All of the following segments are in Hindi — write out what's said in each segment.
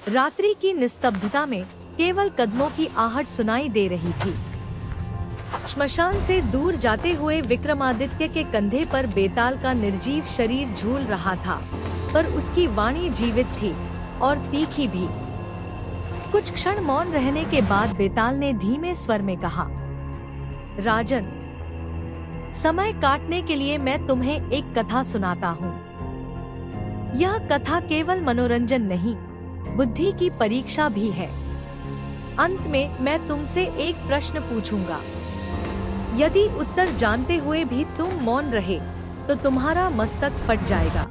रात्रि की निस्तब्धता में केवल कदमों की आहट सुनाई दे रही थी। श्मशान से दूर जाते हुए विक्रमादित्य के कंधे पर बेताल का निर्जीव शरीर झूल रहा था, पर उसकी वाणी जीवित थी और तीखी भी। कुछ क्षण मौन रहने के बाद बेताल ने धीमे स्वर में कहा, राजन, समय काटने के लिए मैं तुम्हें एक कथा सुनाता हूँ। यह कथा केवल मनोरंजन नहीं, बुद्धि की परीक्षा भी है। अंत में मैं तुमसे एक प्रश्न पूछूंगा। यदि उत्तर जानते हुए भी तुम मौन रहे तो तुम्हारा मस्तक फट जाएगा,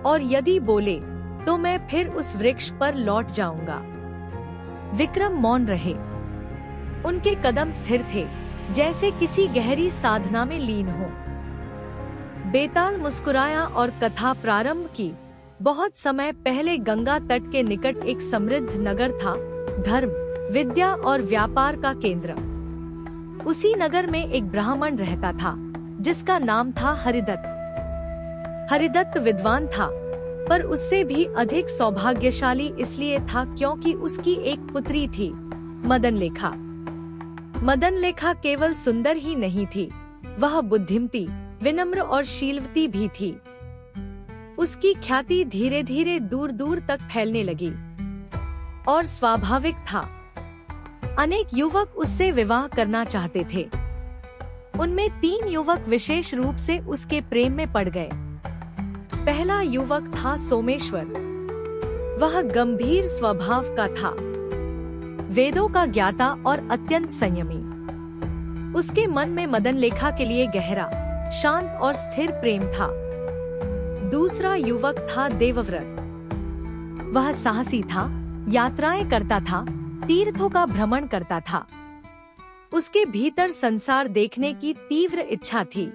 और यदि बोले तो मैं फिर उस वृक्ष पर लौट जाऊंगा। विक्रम मौन रहे। उनके कदम स्थिर थे, जैसे किसी गहरी साधना में लीन हो। बेताल मुस्कुराया और कथा प्रारंभ की। बहुत समय पहले गंगा तट के निकट एक समृद्ध नगर था, धर्म, विद्या और व्यापार का केंद्र। उसी नगर में एक ब्राह्मण रहता था, जिसका नाम था हरिदत्त। हरिदत्त विद्वान था, पर उससे भी अधिक सौभाग्यशाली इसलिए था क्योंकि उसकी एक पुत्री थी, मदनलेखा। मदनलेखा केवल सुंदर ही नहीं थी, वह बुद्धिमती, विनम्र और शीलवती भी थी। उसकी ख्याति धीरे धीरे दूर दूर तक फैलने लगी, और स्वाभाविक था, अनेक युवक उससे विवाह करना चाहते थे। उनमें 3 युवक विशेष रूप से उसके प्रेम में पड़ गए। पहला युवक था सोमेश्वर। वह गंभीर स्वभाव का था, वेदों का ज्ञाता और अत्यंत संयमी। उसके मन में मदनलेखा के लिए गहरा, शांत और स्थिर प्रेम था। दूसरा युवक था देवव्रत। वह साहसी था, यात्राएं करता था, तीर्थों का भ्रमण करता था। उसके भीतर संसार देखने की तीव्र इच्छा थी।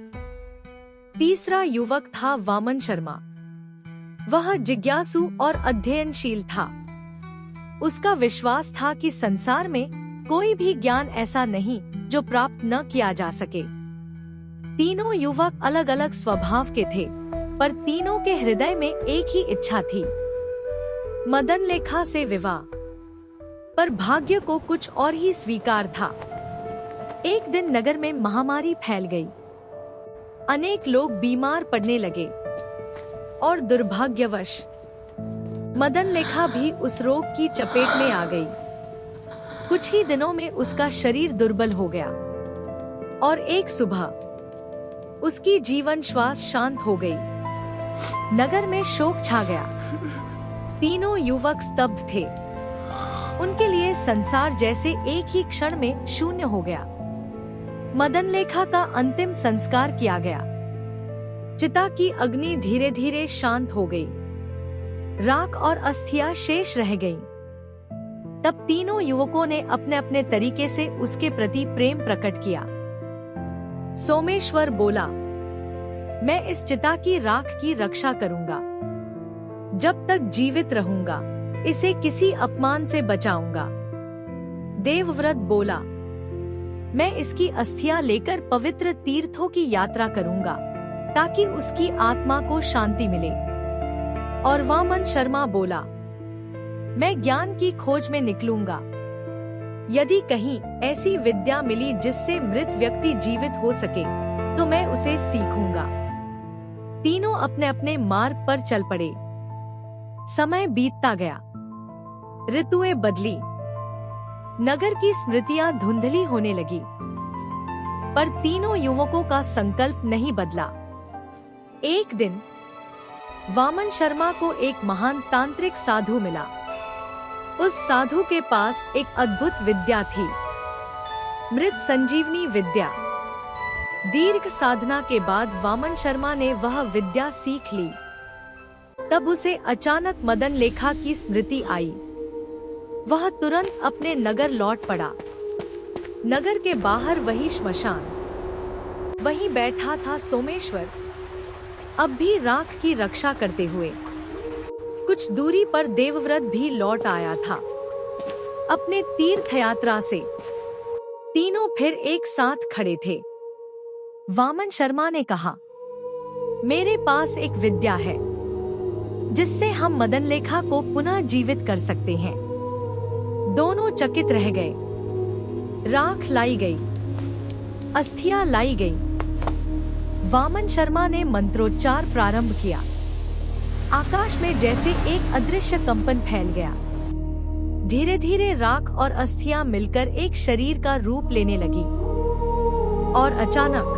तीसरा युवक था वामन शर्मा। वह जिज्ञासु और अध्ययनशील था। उसका विश्वास था कि संसार में कोई भी ज्ञान ऐसा नहीं जो प्राप्त न किया जा सके। तीनों युवक अलग अलग स्वभाव के थे, पर तीनों के हृदय में एक ही इच्छा थी, मदनलेखा से विवाह। पर भाग्य को कुछ और ही स्वीकार था। एक दिन नगर में महामारी फैल गई। अनेक लोग बीमार पड़ने लगे, और दुर्भाग्यवश मदनलेखा भी उस रोग की चपेट में आ गई। कुछ ही दिनों में उसका शरीर दुर्बल हो गया, और एक सुबह उसकी जीवन श्वास शांत हो गई। नगर में शोक छा गया। तीनों युवक स्तब्ध थे। उनके लिए संसार जैसे एक ही क्षण में शून्य हो गया। मदनलेखा का अंतिम संस्कार किया गया। चिता की अग्नि धीरे धीरे शांत हो गई। राख और अस्थियां शेष रह गईं। तब तीनों युवकों ने अपने अपने तरीके से उसके प्रति प्रेम प्रकट किया। सोमेश्वर बोला, मैं इस चिता की राख की रक्षा करूंगा। जब तक जीवित रहूंगा, इसे किसी अपमान से बचाऊंगा। देवव्रत बोला, मैं इसकी अस्थियां लेकर पवित्र तीर्थों की यात्रा करूंगा, ताकि उसकी आत्मा को शांति मिले। और वामन शर्मा बोला, मैं ज्ञान की खोज में निकलूंगा। यदि कहीं ऐसी विद्या मिली जिससे मृत व्यक्ति जीवित हो सके, तो मैं उसे सीखूंगा। तीनों अपने अपने मार्ग पर चल पड़े। समय बीतता गया। ऋतुएं बदली। नगर की स्मृतियां धुंधली होने लगी, पर तीनों युवकों का संकल्प नहीं बदला। एक दिन वामन शर्मा को एक महान तांत्रिक साधु मिला। उस साधु के पास एक अद्भुत विद्या थी, मृत संजीवनी विद्या। दीर्घ साधना के बाद वामन शर्मा ने वह विद्या सीख ली। तब उसे अचानक मदनलेखा की स्मृति आई। वह तुरंत अपने नगर लौट पड़ा। नगर के बाहर वही श्मशान, वहीं बैठा था सोमेश्वर, अब भी राख की रक्षा करते हुए। कुछ दूरी पर देवव्रत भी लौट आया था अपने तीर्थ यात्रा से। तीनों फिर एक साथ खड़े थे। वामन शर्मा ने कहा, मेरे पास एक विद्या है, जिससे हम मदन लेखा को पुनः जीवित कर सकते हैं। दोनों चकित रह गए। राख लाई गई, अस्थियां लाई गई। वामन शर्मा ने मंत्रोच्चार प्रारंभ किया। आकाश में जैसे एक अदृश्य कंपन फैल गया। धीरे धीरे राख और अस्थियां मिलकर एक शरीर का रूप लेने लगी और अचानक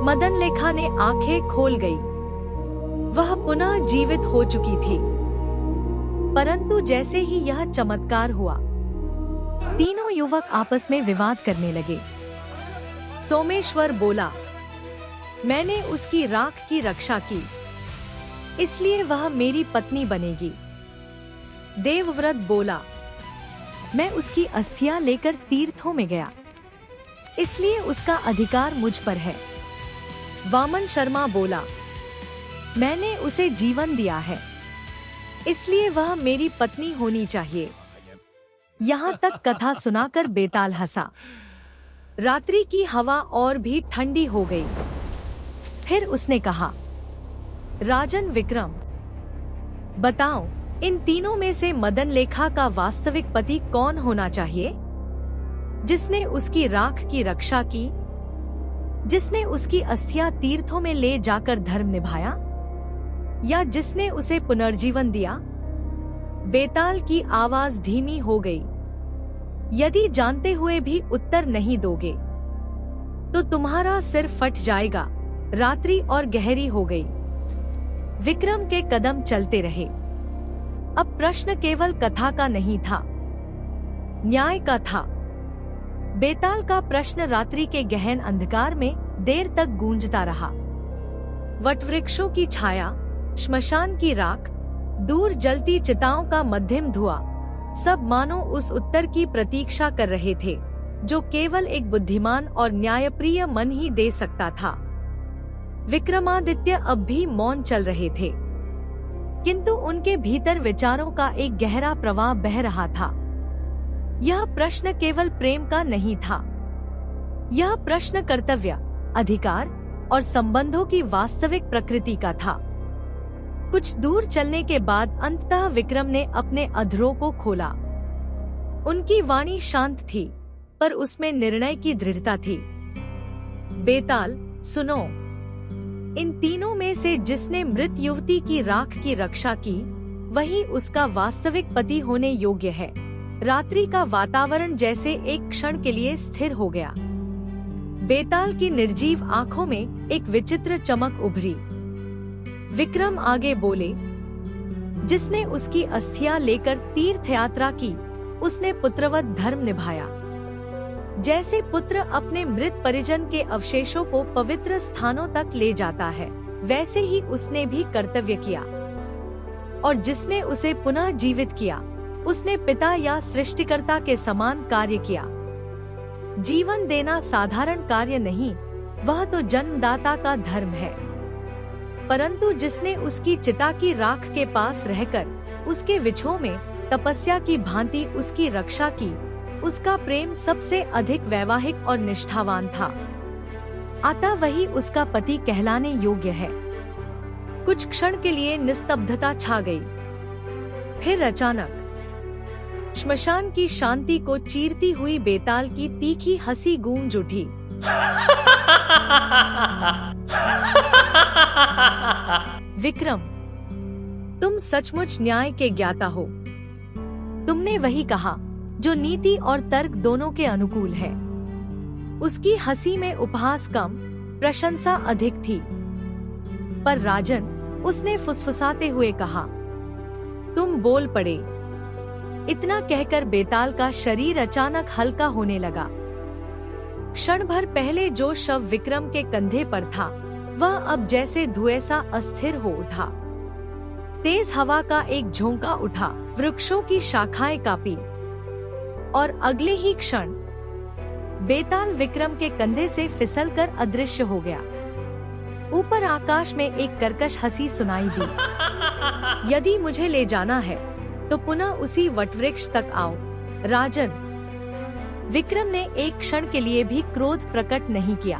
मदन लेखा ने आंखें खोल गई। वह पुनः जीवित हो चुकी थी। परंतु जैसे ही यह चमत्कार हुआ, तीनों युवक आपस में विवाद करने लगे। सोमेश्वर बोला, मैंने उसकी राख की रक्षा की, इसलिए वह मेरी पत्नी बनेगी। देवव्रत बोला, मैं उसकी अस्थियां लेकर तीर्थों में गया, इसलिए उसका अधिकार मुझ पर है। वामन शर्मा बोला, मैंने उसे जीवन दिया है, इसलिए वह मेरी पत्नी होनी चाहिए। यहाँ तक कथा सुनाकर बेताल हंसा। रात्रि की हवा और भी ठंडी हो गई। फिर उसने कहा, राजन विक्रम, बताओ, इन तीनों में से मदन लेखा का वास्तविक पति कौन होना चाहिए? जिसने उसकी राख की रक्षा की, जिसने उसकी अस्थियां तीर्थों में ले जाकर धर्म निभाया, या जिसने उसे पुनर्जीवन दिया? बेताल की आवाज धीमी हो गई। यदि जानते हुए भी उत्तर नहीं दोगे तो तुम्हारा सिर फट जाएगा। रात्रि और गहरी हो गई। विक्रम के कदम चलते रहे। अब प्रश्न केवल कथा का नहीं था, न्याय का था। बेताल का प्रश्न रात्रि के गहन अंधकार में देर तक गूंजता रहा। वटवृक्षों की छाया, श्मशान की राख, दूर जलती चिताओं का मध्यम धुआं, सब मानो उस उत्तर की प्रतीक्षा कर रहे थे जो केवल एक बुद्धिमान और न्यायप्रिय मन ही दे सकता था। विक्रमादित्य अब भी मौन चल रहे थे, किंतु उनके भीतर विचारों का एक गहरा प्रवाह बह रहा था। यह प्रश्न केवल प्रेम का नहीं था, यह प्रश्न कर्तव्य, अधिकार और संबंधों की वास्तविक प्रकृति का था। कुछ दूर चलने के बाद अंततः विक्रम ने अपने अधरों को खोला। उनकी वाणी शांत थी, पर उसमें निर्णय की दृढ़ता थी। बेताल, सुनो, इन तीनों में से जिसने मृत युवती की राख की रक्षा की, वही उसका वास्तविक पति होने योग्य है। रात्रि का वातावरण जैसे एक क्षण के लिए स्थिर हो गया। बेताल की निर्जीव आंखों में एक विचित्र चमक उभरी। विक्रम आगे बोले, जिसने उसकी अस्थियां लेकर तीर्थ यात्रा की, उसने पुत्रवत धर्म निभाया। जैसे पुत्र अपने मृत परिजन के अवशेषों को पवित्र स्थानों तक ले जाता है, वैसे ही उसने भी कर्तव्य किया। और जिसने उसे पुनः जीवित किया, उसने पिता या सृष्टिकर्ता के समान कार्य किया। जीवन देना साधारण कार्य नहीं, वह तो जन्मदाता का धर्म है। परंतु जिसने उसकी चिता की राख के पास रहकर उसके विछोह में तपस्या की भांति उसकी रक्षा की, उसका प्रेम सबसे अधिक वैवाहिक और निष्ठावान था। अतः वही उसका पति कहलाने योग्य है। कुछ क्षण के लिए निस्तब्धता छा गई। फिर अचानक श्मशान की शांति को चीरती हुई बेताल की तीखी हंसी गूंज उठी। विक्रम, तुम सचमुच न्याय के ज्ञाता हो। तुमने वही कहा जो नीति और तर्क दोनों के अनुकूल है। उसकी हंसी में उपहास कम, प्रशंसा अधिक थी। पर राजन, उसने फुसफुसाते हुए कहा, तुम बोल पड़े। इतना कहकर बेताल का शरीर अचानक हल्का होने लगा। क्षण भर पहले जो शव विक्रम के कंधे पर था, वह अब जैसे धुएं सा अस्थिर हो उठा। तेज हवा का एक झोंका उठा, वृक्षों की शाखाएं कांपी, और अगले ही क्षण बेताल विक्रम के कंधे से फिसलकर अदृश्य हो गया। ऊपर आकाश में एक कर्कश हंसी सुनाई दी। यदि मुझे ले जाना है तो पुनः उसी वटवृक्ष तक आओ, राजन। विक्रम ने एक क्षण के लिए भी क्रोध प्रकट नहीं किया।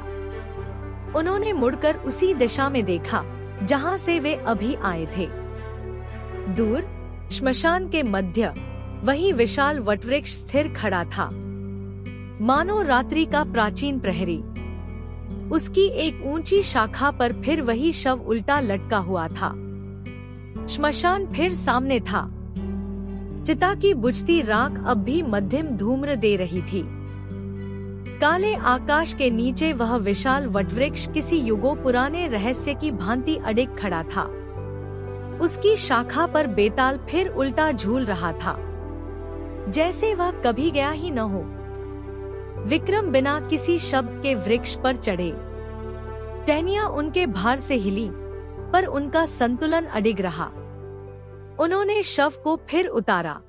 उन्होंने मुड़कर उसी दिशा में देखा जहां से वे अभी आए थे। दूर श्मशान के मध्य वही विशाल वटवृक्ष स्थिर खड़ा था, मानो रात्रि का प्राचीन प्रहरी। उसकी एक ऊंची शाखा पर फिर वही शव उल्टा लटका हुआ था। श्मशान फिर सामने था। चिता की बुझती राख अब भी मध्यम धूम्र दे रही थी। काले आकाश के नीचे वह विशाल वटवृक्ष किसी युगों पुराने रहस्य की भांति अडिग खड़ा था। उसकी शाखा पर बेताल फिर उल्टा झूल रहा था, जैसे वह कभी गया ही न हो। विक्रम बिना किसी शब्द के वृक्ष पर चढ़े। टहनियां उनके भार से हिली, पर उनका संतुलन अडिग रहा। उन्होंने शव को फिर उतारा।